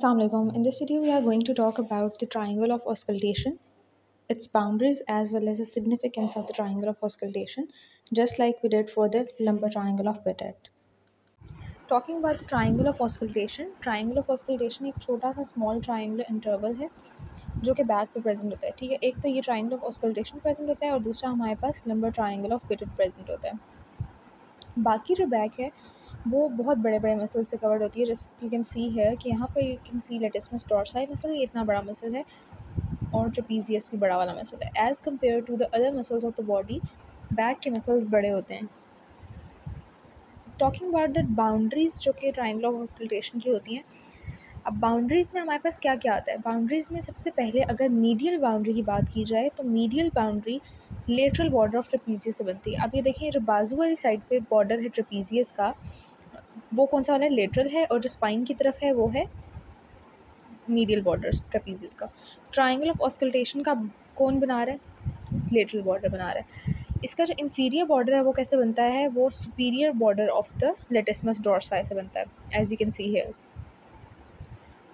Assalamualaikum. In this video, we are going to talk about the triangle of auscultation, its boundaries, as well as the significance of the triangle of auscultation, just like we did for the lumbar triangle of Pettit. Talking about the triangle of auscultation एक छोटा सा small triangular interval है जो कि back पे present होता है. ठीक है, एक तो ये ट्राइंगल ऑफ ऑस्कल्टेशन प्रेजेंट होता है और दूसरा हमारे पास लंबर ट्राइंगल ऑफ पिटेट प्रेजेंट होता है. बाकी जो बैक है वो बहुत बड़े बड़े मसल से कवर्ड होती है. जस्ट यू कैन सी है कि यहाँ पर you can C latissimus dorsi muscle, ये इतना बड़ा मसल है और ट्रेपीजियस भी बड़ा वाला मसल है. As compare to the other muscles of the body, back के मसल्स बड़े होते हैं. टॉकिंग अबाउट द बाउंड्रीज जो कि ट्राइंगल ऑफ ऑस्कल्टेशन की होती हैं. अब बाउंड्रीज़ में हमारे पास क्या क्या आता है. बाउंड्रीज़ में सबसे पहले अगर मीडियल बाउंड्री की बात की जाए तो medial boundary lateral border of trapezius से बनती है. अब ये देखिए, जो बाजू वाली साइड पे बॉर्डर है ट्रेपीजियस का, वो कौन सा वाला है, लेटरल है, और जो स्पाइन की तरफ है वो है मीडियल बॉर्डर ट्रेपीजियस का. ट्राइंगल ऑफ ऑस्कल्टेशन का कौन बना रहा है, लेटरल बॉर्डर बना रहा है. इसका जो इंफीरियर बॉर्डर है वो कैसे बनता है, वो superior border of the latissimus dorsi से बनता है, as you can see here.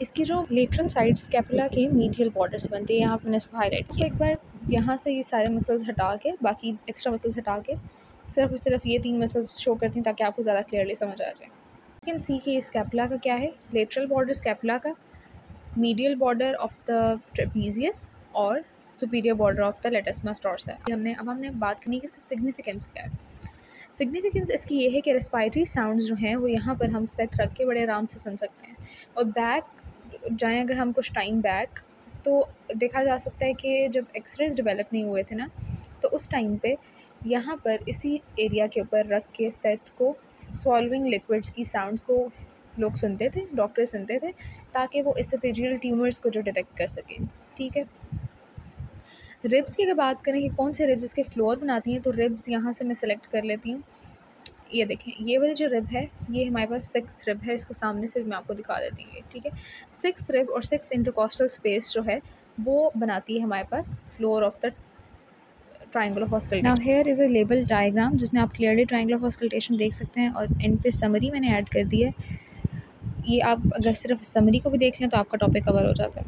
इसकी जो लेटरल साइड स्कैपुला के मीडियल बॉर्डर से बनती है. यहाँ पर मैंने इसको हाईलाइट किया. एक बार यहाँ से ये सारे मसल्स हटा के, बाकी एक्स्ट्रा मसल्स हटा के सिर्फ ये 3 मसल्स शो करती हैं ताकि आपको ज़्यादा क्लियरली समझ आ जाए. यू कैन सी कि स्कैपुला का क्या है, लेटरल बॉर्डर स्कैपुला का, medial border of the trapezius और superior border of the latissimus dorsi. हमने बात करनी है कि इसकी सिग्निफिकेंस क्या है. सिग्निफिकेंस इसकी ये है कि रेस्पायरेटरी साउंड्स जो हैं वो यहाँ पर हम स्टेथ रख के बड़े आराम से सुन सकते हैं. और बैक जाएँ अगर हम कुछ टाइम बैक, तो देखा जा सकता है कि जब एक्सरेज डेवलप नहीं हुए थे ना, तो उस टाइम पे यहाँ पर इसी एरिया के ऊपर रख के स्टेथ को सॉल्विंग लिक्विड्स की साउंड्स को लोग सुनते थे, डॉक्टर सुनते थे, ताकि वो एसोफेजियल ट्यूमर्स को जो डिटेक्ट कर सकें. ठीक है, रिब्स की अगर बात करें कि कौन से रिब्स इसके फ्लोर बनाती हैं, तो रिब्स यहाँ से मैं सेलेक्ट कर लेती हूँ. ये देखें, ये वाली जो रिब है ये हमारे पास 6th रिब है. इसको सामने से मैं आपको दिखा देती हूँ. ठीक है, 6th रिब और 6th इंटरकॉस्टल स्पेस जो है वो बनाती है हमारे पास floor of the triangle of auscultation. Now here is a label diagram जिसमें आप क्लियरली ट्राइंगल ऑफ ऑस्कल्टेशन देख सकते हैं, और एंड पे समरी मैंने ऐड कर दी है. ये आप अगर सिर्फ समरी को भी देख लें तो आपका टॉपिक कवर हो जाता है.